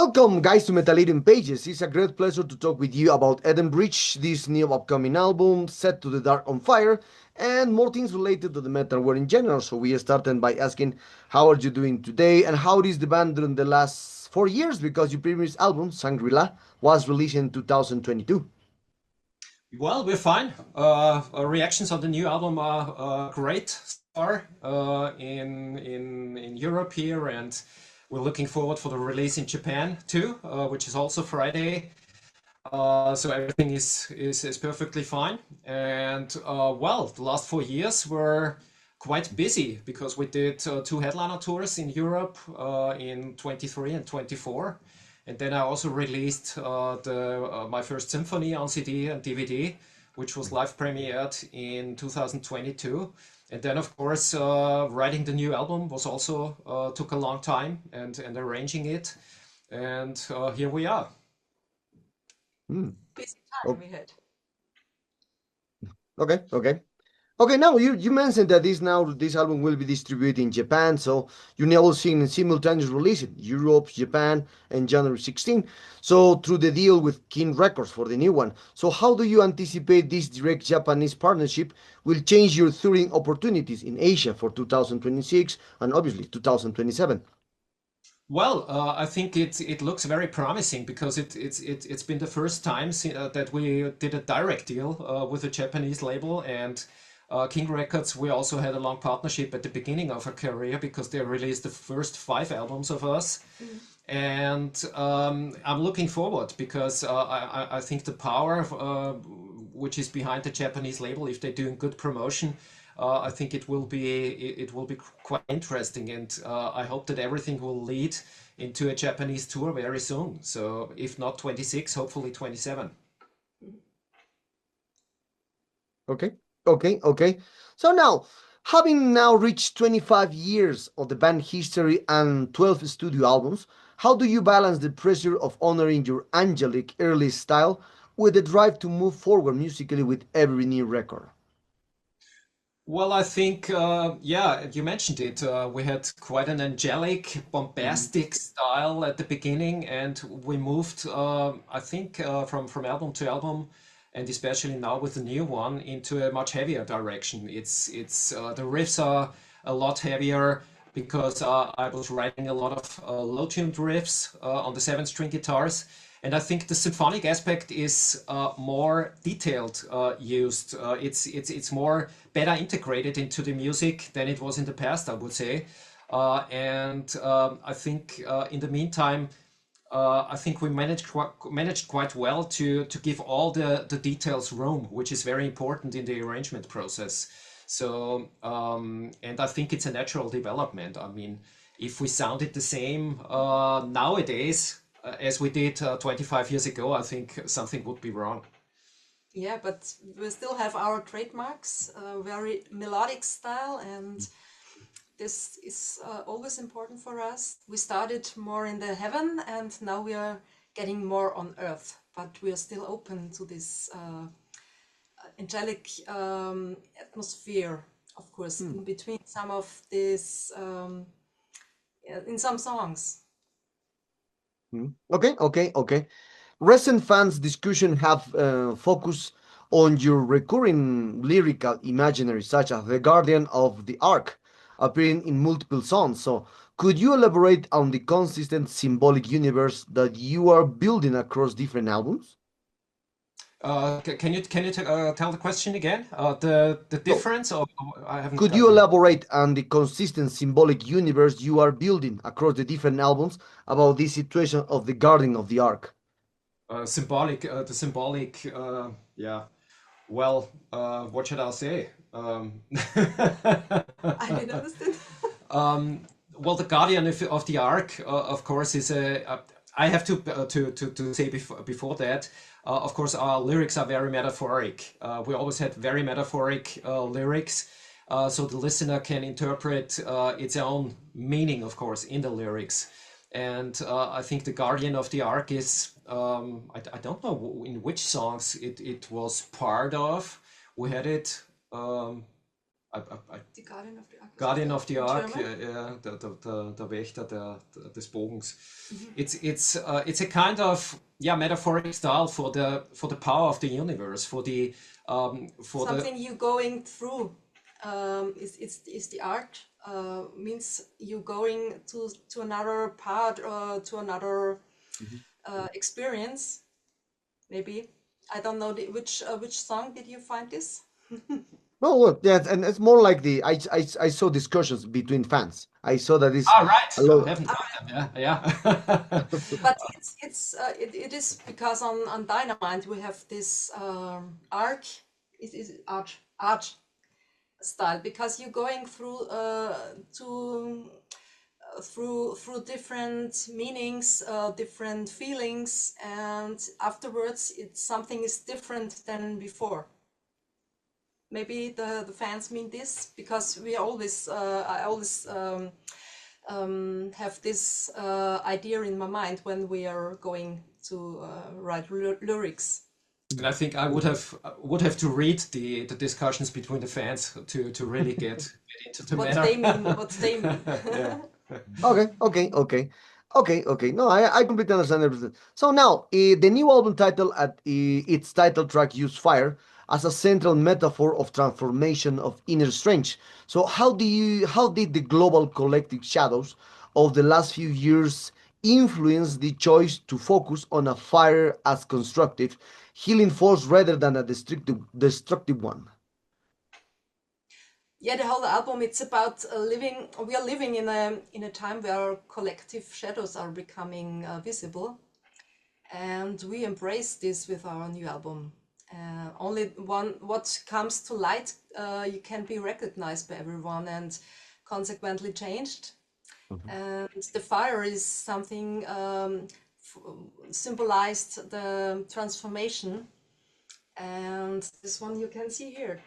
Welcome, guys, to Metal Eating Pages. It's a great pleasure to talk with you about Edenbridge, this new upcoming album set to the Dark on Fire, and more things related to the metal world in general. So we started by asking, how are you doing today, and how is the band during the last 4 years? Because your previous album, Sangrila, was released in 2022. Well, we're fine. Reactions on the new album are great so far in Europe here, and we're looking forward for the release in Japan too, which is also Friday. So everything is perfectly fine. And well, the last 4 years were quite busy because we did two headliner tours in Europe in 23 and 24. And then I also released my first symphony on CD and DVD, which was live premiered in 2022. And then, of course, writing the new album was also took a long time, and arranging it. And here we are. Hmm. Busy time o- we had. Okay, okay. Okay, now you mentioned that this album will be distributed in Japan, so you're now seeing simultaneous release in Europe, Japan, and January 16. So through the deal with King Records for the new one. So how do you anticipate this direct Japanese partnership will change your touring opportunities in Asia for 2026 and obviously 2027? Well, I think it looks very promising because it's been the first time that we did a direct deal with a Japanese label, and King Records. We also had a long partnership at the beginning of our career because they released the first five albums of us, and I'm looking forward because I think the power which is behind the Japanese label, if they're doing good promotion, I think it will be quite interesting, and I hope that everything will lead into a Japanese tour very soon. So if not 26, hopefully 27. Okay, okay. So now, having now reached 25 years of the band history and 12 studio albums, how do you balance the pressure of honoring your angelic early style with the drive to move forward musically with every new record? Well, I think, yeah, you mentioned it. We had quite an angelic, Mhm. bombastic style at the beginning, and we moved, I think, from album to album, and especially now with the new one, into a much heavier direction. It's the riffs are a lot heavier because I was writing a lot of low-tuned riffs on the seven-string guitars. And I think the symphonic aspect is more detailed used. It's more better integrated into the music than it was in the past, I would say. And I think in the meantime, I think we managed quite well to give all the details room, which is very important in the arrangement process. So and I think it's a natural development. I mean, if we sounded the same nowadays as we did 25 years ago, I think something would be wrong. Yeah, but we still have our trademarks, very melodic style, and this is always important for us. We started more in the heaven, and now we are getting more on earth, but we are still open to this angelic atmosphere, of course, Hmm. in between some of this, yeah, in some songs. Hmm. Okay. Recent fans discussion have focused on your recurring lyrical imaginary, such as the Guardian of the Ark, appearing in multiple songs. So, could you elaborate on the consistent symbolic universe that you are building across different albums? Can you tell the question again? The So, difference, or I haven't could got you you. elaborate on the consistent symbolic universe you are building across the different albums about this situation of the Guardian of the Ark? The symbolic, yeah. Well, what should I say? I didn't understand. Well, the Guardian of the Ark, of course, is a. I have to say before that, of course, our lyrics are very metaphoric. We always had very metaphoric lyrics, so the listener can interpret its own meaning, of course, in the lyrics. And I think the Guardian of the Ark is. I don't know in which songs it was part of. We had it. The Guardian of the Ark. Guardian of the Ark, German? der Wächter des Bogens. It's a kind of metaphoric style for the power of the universe, for the Something you going through. Is the art means you going to another part or to another experience. Maybe I don't know which song did you find this? No, well, yes, and it's more like I saw discussions between fans. I saw that it's Right. a I lot. haven't heard them. Yeah. But it is because on Dynamite we have this arc. It is art style, because you're going through through different meanings, different feelings, and afterwards something is different than before. Maybe the fans mean this, because we always I always have this idea in my mind when we are going to write lyrics. And I think I would have to read the discussions between the fans to really get into the What matter. they mean, what they mean. Yeah. Okay. No, I completely understand everything. So now, the new album title at its title track use fire as a central metaphor of transformation of inner strength. So how did the global collective shadows of the last few years influence the choice to focus on a fire as constructive, healing force rather than a destructive one? Yeah, the whole album, it's about living. We are living in a time where collective shadows are becoming visible, and we embrace this with our new album. Only what comes to light, you can be recognized by everyone and consequently changed. And the fire is something symbolized the transformation, and this one you can see here.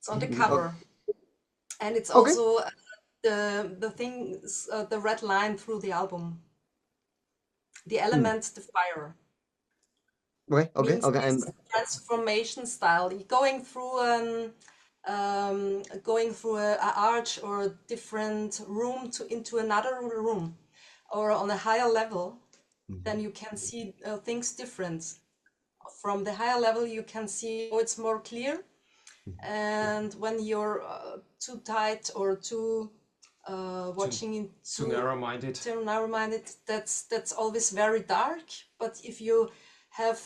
It's on the cover, and it's Okay. also the thing, the red line through the album. The element, the fire, means Okay. And this transformation style. Going through a arch or a different room into another room, or on a higher level, then you can see things different. From the higher level, you can see, oh, it's more clear. And when you're too tight or too watching into Too narrow-minded. too narrow-minded, that's always very dark. But if you have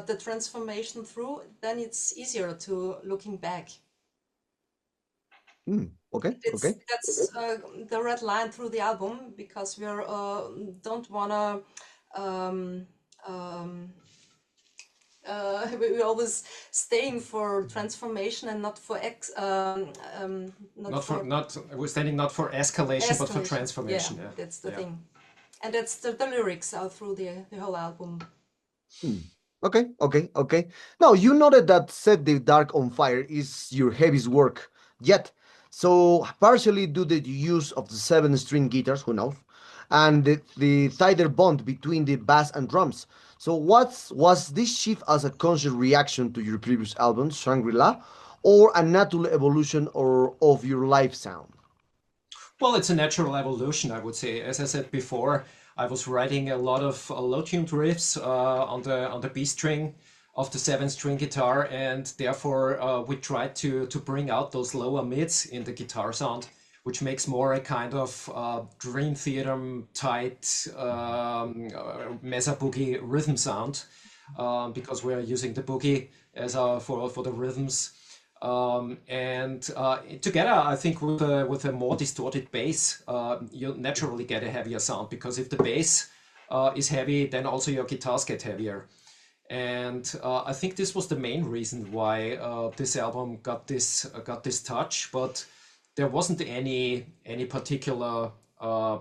the transformation through, then it's easier to looking back. okay. That's the red line through the album, because we don't wanna we're always staying for transformation and not for We're standing not for escalation, but for escalation. transformation. Yeah, Yeah. that's the thing, and that's the lyrics are through the whole album. Okay. Now, you noted that Set the Dark on Fire is your heaviest work yet. So, partially due to the use of the 7-string guitars, who knows, and the tighter bond between the bass and drums. So, was this shift as a conscious reaction to your previous album, Shangri-La, or a natural evolution of your live sound? Well, it's a natural evolution, I would say. As I said before, I was writing a lot of low-tuned riffs on the B string of the 7-string guitar, and therefore we tried to bring out those lower mids in the guitar sound, which makes more a kind of Dream Theater tight mesa boogie rhythm sound, because we're using the boogie as for the rhythms. And together, I think with a more distorted bass, you naturally get a heavier sound, because if the bass is heavy, then also your guitars get heavier. And I think this was the main reason why this album got this touch. But there wasn't any particular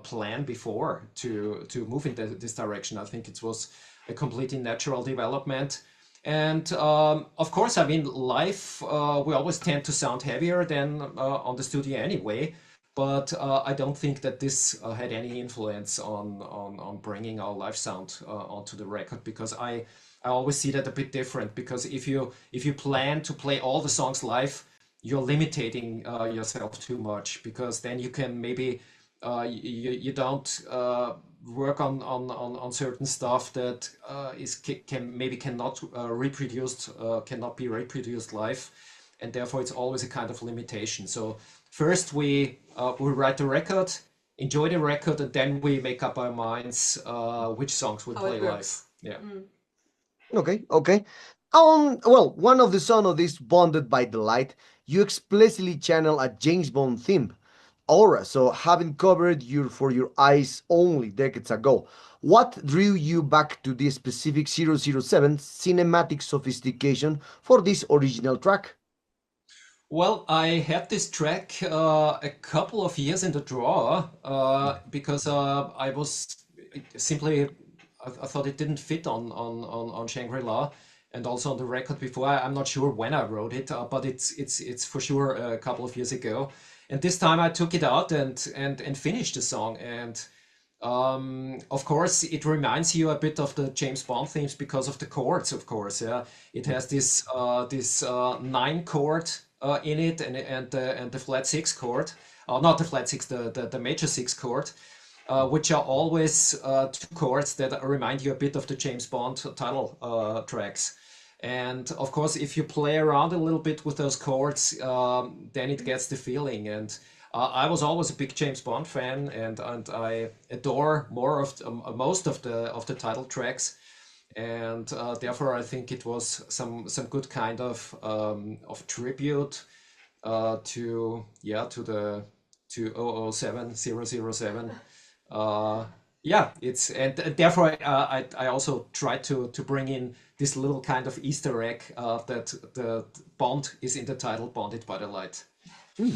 plan before to move in this direction. I think it was a completely natural development. And of course, I mean, live, we always tend to sound heavier than on the studio anyway. But I don't think that this had any influence on bringing our live sound onto the record, because I always see that a bit different. Because if you plan to play all the songs live, you're limiting yourself too much, because then you can maybe you don't work on certain stuff that cannot reproduced cannot be reproduced live, and therefore it's always a kind of limitation. So first we write the record, enjoy the record, and then we make up our minds which songs we How play it live. works. Yeah. Okay, okay. Well, one of the song of this Bonded by the Light, you explicitly channel a James Bond theme, aura. So having covered your for your eyes only decades ago, what drew you back to this specific 007 cinematic sophistication for this original track? Well, I had this track a couple of years in the drawer because I was simply I thought it didn't fit on Shangri-La, and also on the record before. I'm not sure when I wrote it, but it's for sure a couple of years ago. And this time I took it out and finished the song. And of course, it reminds you a bit of the James Bond themes because of the chords. Of course, yeah, it has this 9 chord in it, and the flat 6 chord, not the flat 6, the major 6 chord, which are always 2 chords that remind you a bit of the James Bond title tracks. And of course, if you play around a little bit with those chords, then it gets the feeling. And I was always a big James Bond fan, and I adore most of the title tracks, and therefore I think it was some good kind of tribute to 007 007. Yeah, it's and therefore I also tried to bring in this little kind of Easter egg that the Bond is in the title, Bonded by the Light. Hmm.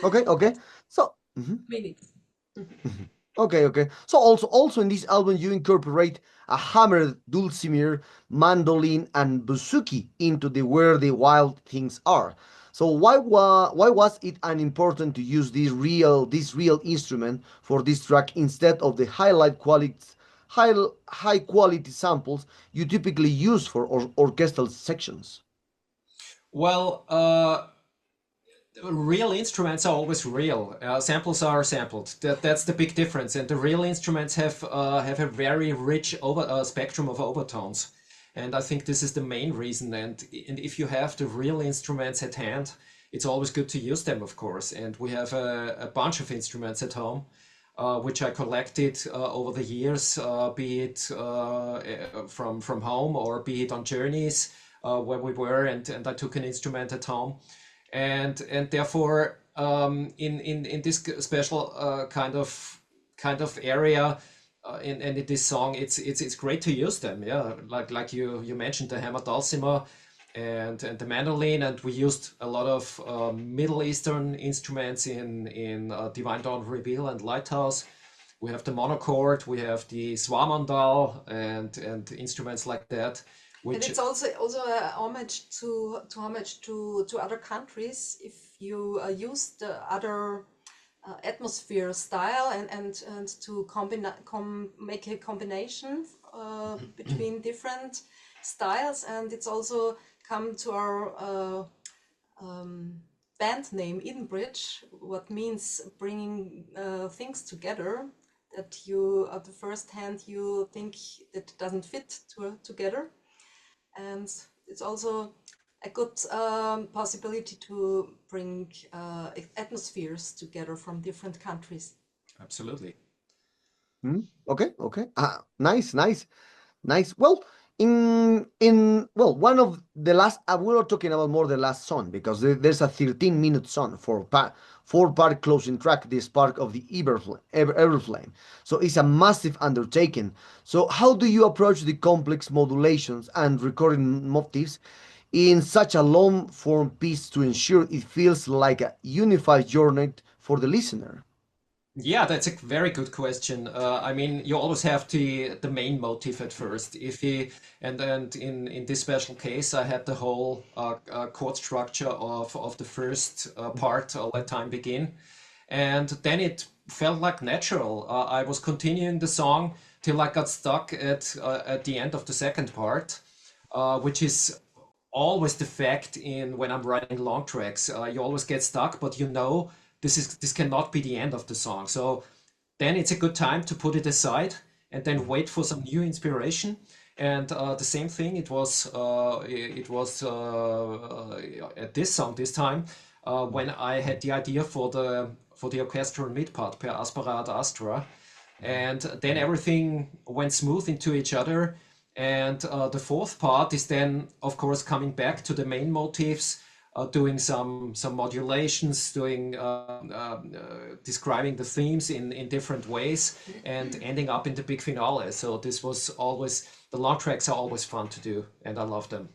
Okay, okay. So, mhm. Meaning. Okay, okay. So also in this album you incorporate a hammered dulcimer, mandolin, and bouzouki into the where the wild things are. So why was it an important to use this real instrument for this track instead of the high high quality samples you typically use for orchestral sections? Well, real instruments are always real. Samples are sampled. That's the big difference. And the real instruments have a very rich spectrum of overtones. And I think this is the main reason. And if you have the real instruments at hand, it's always good to use them, of course. And we have a bunch of instruments at home, which I collected over the years, be it from home or be it on journeys where we were, and I took an instrument at home, and therefore in this special kind of area in this song, it's great to use them. Yeah, like you mentioned the hammer dulcimer and the mandolin, and we used a lot of Middle Eastern instruments in Divine Dawn Reveal and Lighthouse. We have the monochord, we have the swamandal, and instruments like that. And Which it's also a homage to other countries if you use the other atmosphere style and to make a combination between different styles. And it's also come to our band name Edenbridge, what means bringing things together that you at the first hand you think it doesn't fit together. And it's also a good possibility to bring atmospheres together from different countries. Absolutely. Okay, okay. Nice, nice. Nice. Well, in one of the last we were talking about more the last song because there's a 13-minute song for 4-part closing track, the spark of the Everflame. So it's a massive undertaking. So how do you approach the complex modulations and recording motifs in such a long form piece to ensure it feels like a unified journey for the listener? Yeah, that's a very good question. I mean, you always have the main motive at first. If he and in this special case, I had the whole chord structure of the first part, Let Time Begin, and then it felt like natural. I was continuing the song till I got stuck at the end of the second part, which is always the fact in when I'm writing long tracks. You always get stuck, but you know this cannot be the end of the song. So then it's a good time to put it aside and then wait for some new inspiration. And the same thing, at this song this time when I had the idea for the orchestral mid part per aspera ad astra, and then everything went smooth into each other. And the fourth part is then, of course, coming back to the main motifs, doing some modulations, doing describing the themes in different ways, and ending up in the big finale. So this was always the long tracks are always fun to do, and I love them.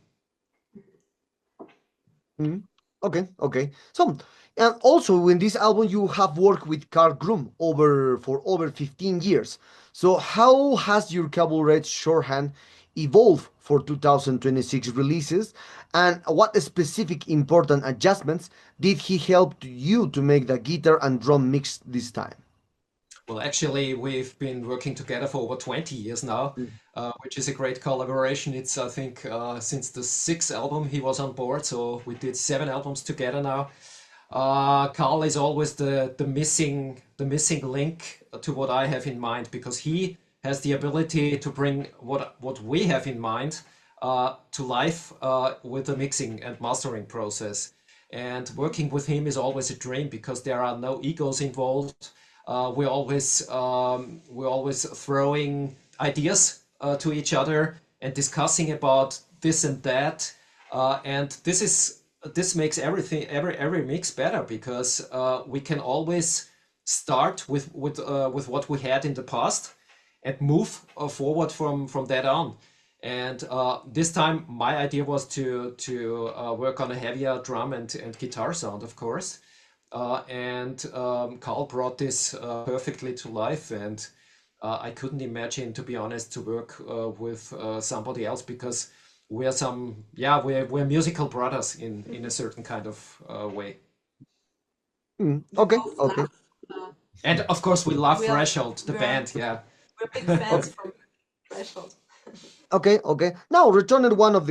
Mhm. Okay, okay. So, and also in this album, you have worked with Carl Grum for over 15 years. So, how has your cabaret shorthand evolved for 2026 releases, and what specific important adjustments did he help you to make the guitar and drum mix this time? Well, actually, we've been working together for over 20 years now, Mm. which is a great collaboration. It's, I think, since the sixth album he was on board, so we did 7 albums together now. Carl is always the missing link to what I have in mind, because he has the ability to bring what we have in mind to life with the mixing and mastering process. And working with him is always a dream because there are no egos involved. We're always throwing ideas to each other and discussing about this and that, and this makes every mix better because we can always start with what we had in the past and move forward from that on. And this time, my idea was to work on a heavier drum and guitar sound, of course. And Carl brought this perfectly to life, and I couldn't imagine, to be honest, to work with somebody else because we're musical brothers in a certain kind of way. Mm, We okay, both okay, love. Uh, And of course, we love we are Threshold, the we are band. Yeah. we're big fans okay. from Threshold. Okay, okay. Now returning one of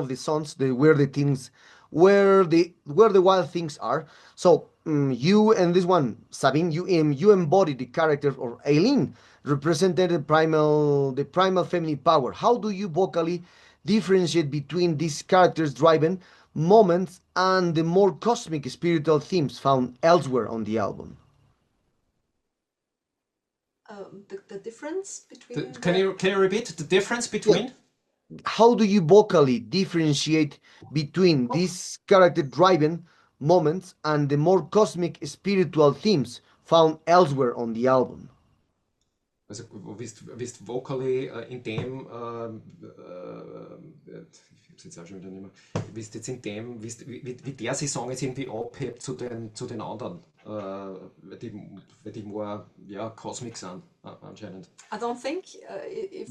the songs, the where the things, where the wild things are. So you and this one, Sabine, you embody the character of Aileen, represented the primal feminine power. How do you vocally differentiate between these characters' driven moments and the more cosmic spiritual themes found elsewhere on the album? The difference The, between can the you can you repeat the difference Yeah. between? How do you vocally differentiate between oh, these character driven moments and the more cosmic spiritual themes found elsewhere on the album? Also, wisst vocally in dem, ich hab's jetzt auch schon wieder nicht mehr, wisst jetzt in dem, wie der sich Song jetzt irgendwie abhebt zu den anderen, weil die more, ja, Cosmic sind, anscheinend. I don't think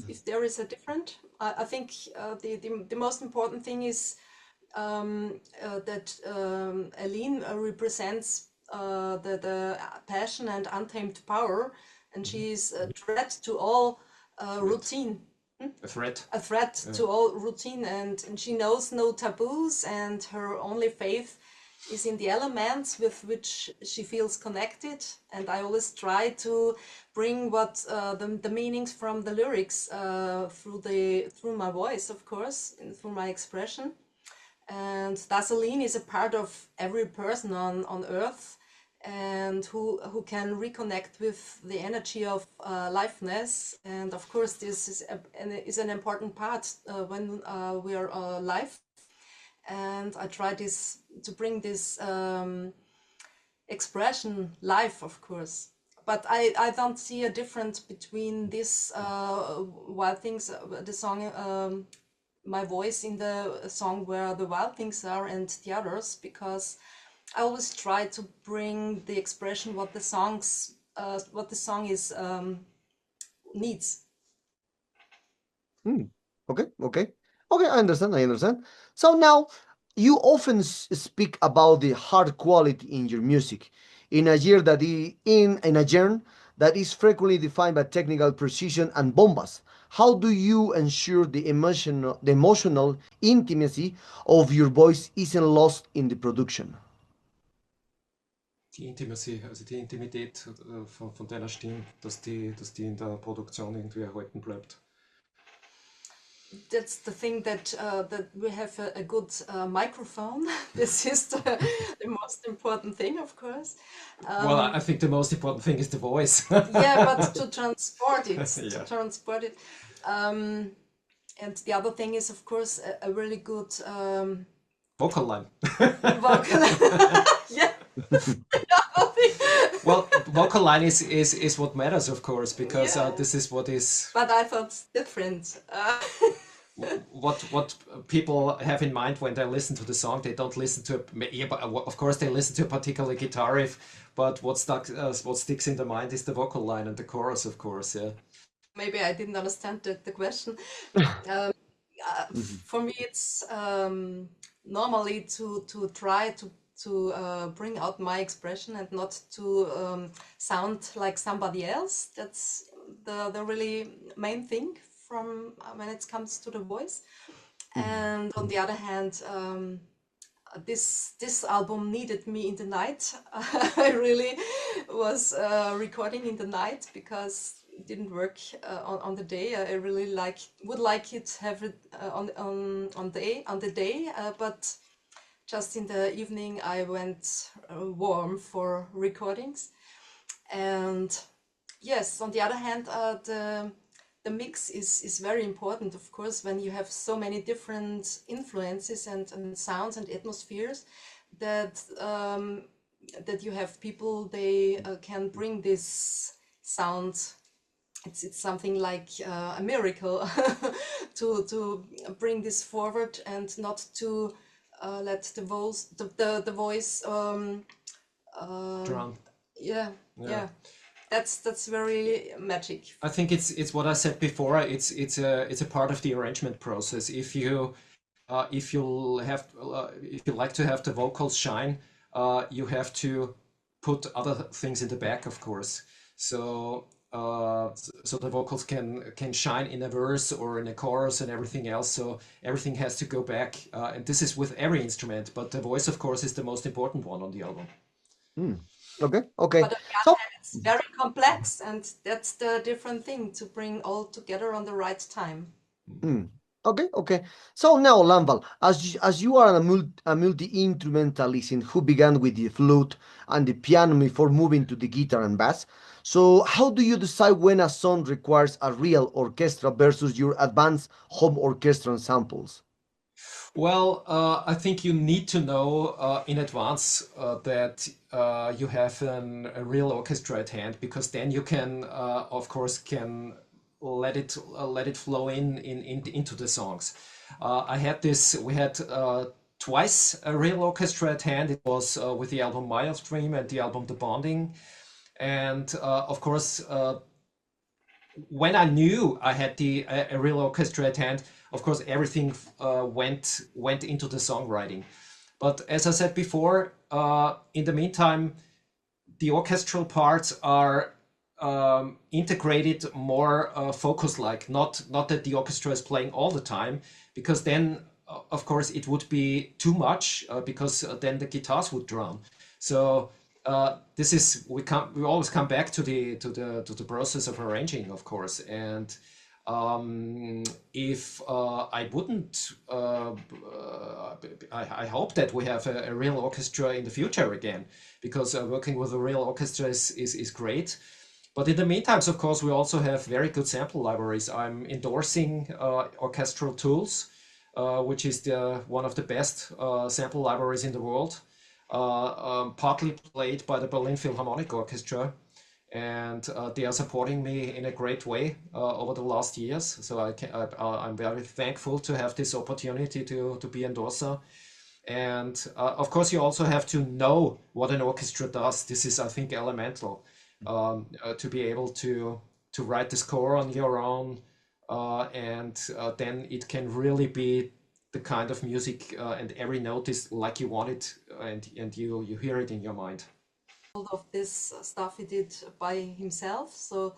if there is a different. I think the most important thing is that Aline represents the passion and untamed power, and she is a threat to all routine. A threat. A threat to all routine, and she knows no taboos, and her only faith is in the elements with which she feels connected. And I always try to bring what the meanings from the lyrics through my voice, of course, and through my expression. And Dazzling is a part of every person on earth, and who can reconnect with the energy of liveness. And of course, this is an important part when we are live. And I try to bring this expression live, of course. But I don't see a difference between this Wild Things, the song, my voice in the song where the Wild Things are, and the others, because I always try to bring the expression what the song is needs. Hmm. Okay, okay, okay. I understand. I understand. So now, you often speak about the hard quality in your music, in a genre that is frequently defined by technical precision and bombast. how do you ensure the emotional intimacy of your voice isn't lost in the production? Die Intimacy, also die Intimität von deiner Stimme, dass die in der Produktion irgendwie erhalten bleibt. That's the thing that we have a good microphone. This is the most important thing, of course. Well, I think the most important thing is the voice. Yeah, but to transport it, Yeah. and the other thing is, of course, a really good Vocal line. vocal. Yeah. Well, vocal line is what matters, of course, because Yeah. this is what is But I thought different. what people have in mind when they listen to the song. They don't listen to of course they listen to a particular guitar riff, but what sticks in their mind is the vocal line and the chorus, of course. Yeah. Maybe I didn't understand the question. For me, it's normally to try to bring out my expression and not to sound like somebody else. That's the really main thing from when it comes to the voice. And on the other hand, this album needed me in the night. I really was recording in the night because it didn't work on the day. I really would like it have it on the day, but just in the evening I went warm for recordings. And yes, on the other hand, the mix is very important, of course, when you have so many different influences and sounds and atmospheres that that you have people, they can bring this sound. It's something like a miracle to bring this forward and not to let the voice Drown. yeah. That's very magic. I think it's what I said before. It's a part of the arrangement process. If you like to have the vocals shine, you have to put other things in the back, of course. So so the vocals can shine in a verse or in a chorus and everything else. So everything has to go back, and this is with every instrument. But the voice, of course, is the most important one on the album. Okay. But on the other hand, it's very complex, and that's the different thing, to bring all together on the right time. Okay. So now, Lanvall, as you are a multi-instrumentalist who began with the flute and the piano before moving to the guitar and bass, so how do you decide when a song requires a real orchestra versus your advanced home orchestra ensembles? Well, I think you need to know in advance that you have a real orchestra at hand, because then you can, of course, can let it flow into the songs. We had twice a real orchestra at hand. It was with the album My Stream and the album The Bonding, and of course. When I knew I had a real orchestra at hand, of course everything went into the songwriting. But as I said before, in the meantime, the orchestral parts are integrated more focus-like. Not that the orchestra is playing all the time, because then of course it would be too much, because then the guitars would drown. So this is we always come back to the process of arranging, of course. And if I wouldn't, I hope that we have a real orchestra in the future again, because working with a real orchestra is great. But in the meantime, of course, we also have very good sample libraries. I'm endorsing Orchestral Tools, which is one of the best sample libraries in the world. Partly played by the Berlin Philharmonic Orchestra, and they are supporting me in a great way over the last years. So I'm very thankful to have this opportunity to be endorser. And of course, you also have to know what an orchestra does. This is, I think, elemental to be able to write the score on your own, and then it can really be the kind of music, and every note is like you want it, and you hear it in your mind. of this stuff he did by himself. So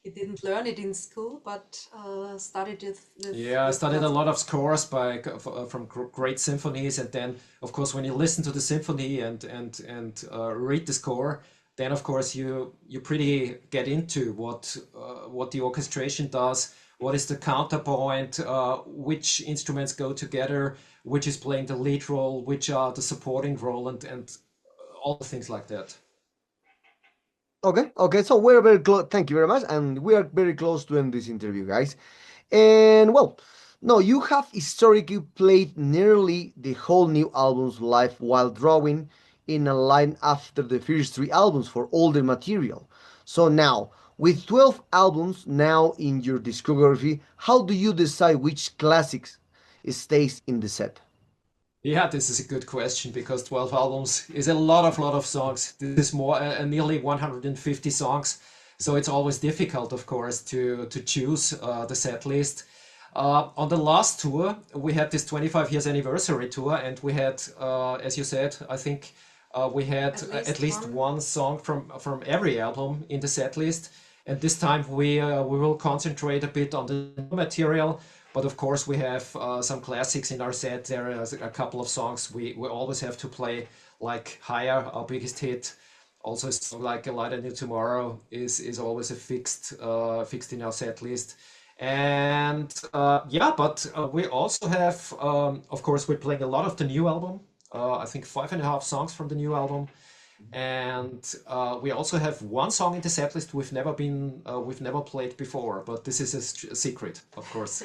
he didn't learn it in school, but studied it Yeah, I with studied a classical. lot of scores from great symphonies, and then of course when you listen to the symphony and read the score, then of course you pretty get into what the orchestration does, what is the counterpoint, which instruments go together, which is playing the lead role, which are the supporting role, and all the things like that. Okay, okay. So we're very close. Thank you very much, and we are very close to end this interview, guys. And well, no, you have historically played nearly the whole new album's live while drawing in a line after the first three albums for older material. So now, with 12 albums now in your discography, how do you decide which classics stays in the set? Yeah, this is a good question because 12 albums is a lot of songs. This is more nearly 150 songs, so it's always difficult, of course, to choose the set list. On the last tour, we had this 25 years anniversary tour, and we had, as you said, I think we had At at least least one. one song from every album in the set list. And this time we will concentrate a bit on the new material, but of course we have some classics in our set. There is a couple of songs we always have to play, like Higher, our biggest hit. Also, a song like A Light I Knew Tomorrow is always a fixed in our set list. And yeah, but we also have, of course, we're playing a lot of the new album. I think 5.5 songs from the new album, and we also have one song in the set list we've never played before, but this is a secret, of course.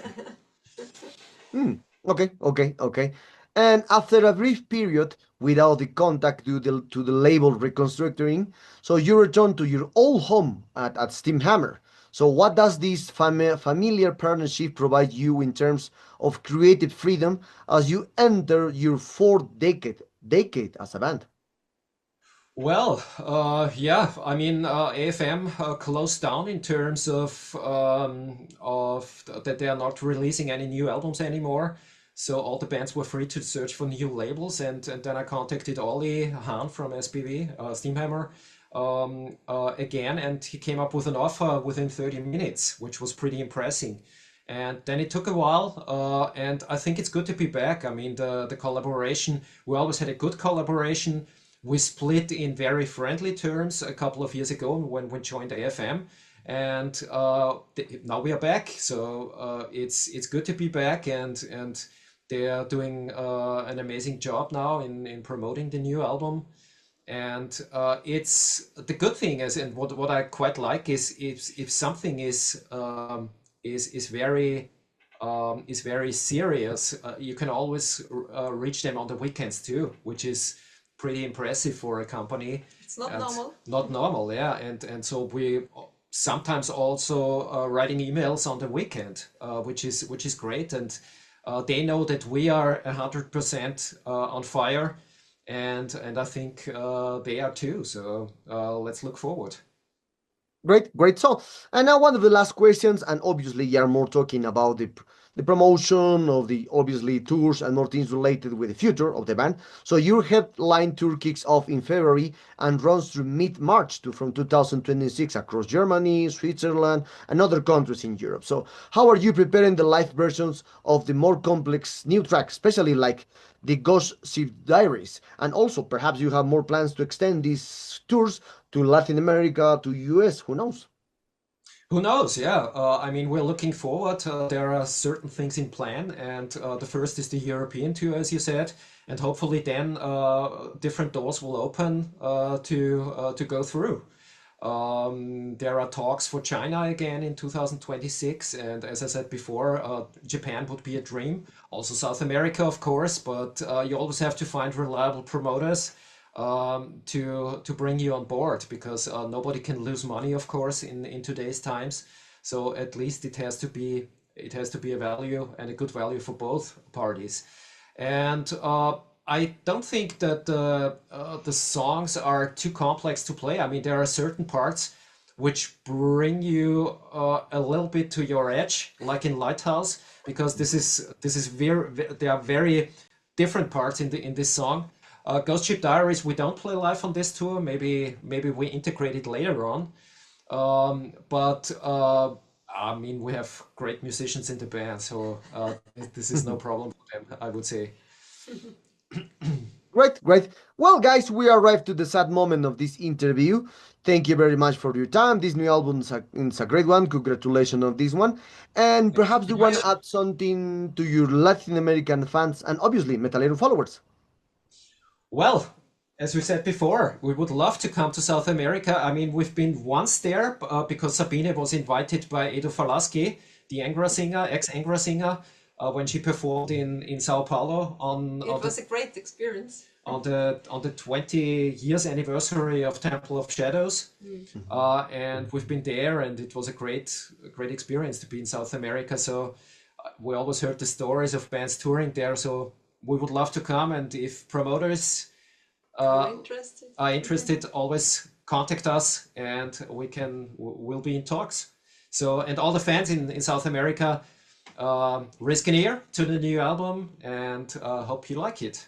Hmm. Okay, okay, okay. And after a brief period without the contact to the label reconstructing, so you return to your old home at Steamhammer. So what does this familiar partnership provide you in terms of creative freedom as you enter your fourth decade as a band? Well, yeah, I mean, AFM closed down in terms of that they are not releasing any new albums anymore. So all the bands were free to search for new labels, and then I contacted Ollie Hahn from SPV, Steamhammer, again, and he came up with an offer within 30 minutes, which was pretty impressive. And then it took a while, and I think it's good to be back. I mean, the collaboration, we always had a good collaboration. We split in very friendly terms a couple of years ago when we joined AFM, and now we are back. So it's good to be back, and they are doing an amazing job now in promoting the new album. And it's the good thing is, and what I quite like is if something is very serious, you can always reach them on the weekends too, which is pretty impressive for a company. It's not And normal. not normal, yeah. And so we sometimes also writing emails on the weekend, which is great. And they know that we are 100% on fire, and I think they are too. So let's look forward. Great, great. So, and now one of the last questions, and obviously you are more talking about the promotion of the obviously tours and more things related with the future of the band. So your headline tour kicks off in February and runs through mid-March to from 2026 across Germany, Switzerland, and other countries in Europe. So how are you preparing the live versions of the more complex new tracks, especially like the Ghost Ship Diaries? And also perhaps you have more plans to extend these tours to Latin America, to US, who knows? Who knows? Yeah, I mean, we're looking forward. There are certain things in plan, and the first is the European tour, as you said, and hopefully then different doors will open to go through. There are talks for China again in 2026, and as I said before, Japan would be a dream. Also South America, of course, but you always have to find reliable promoters to bring you on board because nobody can lose money, of course, in today's times. So at least it has to be a value and a good value for both parties. And I don't think that the songs are too complex to play. I mean, there are certain parts which bring you a little bit to your edge, like in Lighthouse, because this is very there are very different parts in this song. Ghost Ship Diaries, we don't play live on this tour. Maybe we integrate it later on. But I mean, we have great musicians in the band, so this is no problem for them, I would say. Great, great. Well, guys, we arrived to the sad moment of this interview. Thank you very much for your time. This new album is a great one. Congratulations on this one. And Thank you perhaps very you want much. to add something to your Latin American fans and obviously Metalero followers. Well, as we said before, we would love to come to South America. I mean, we've been once there because Sabine was invited by Edo Falaschi, the Angra singer, ex-Angra singer, when she performed in Sao Paulo It was a great experience. on the 20 years anniversary of Temple of Shadows. And we've been there, and it was a great experience to be in South America. So we always heard the stories of bands touring there. So we would love to come, and if promoters are interested, always contact us, and we'll be in talks. So, and all the fans in South America, risk an ear to the new album, and hope you like it.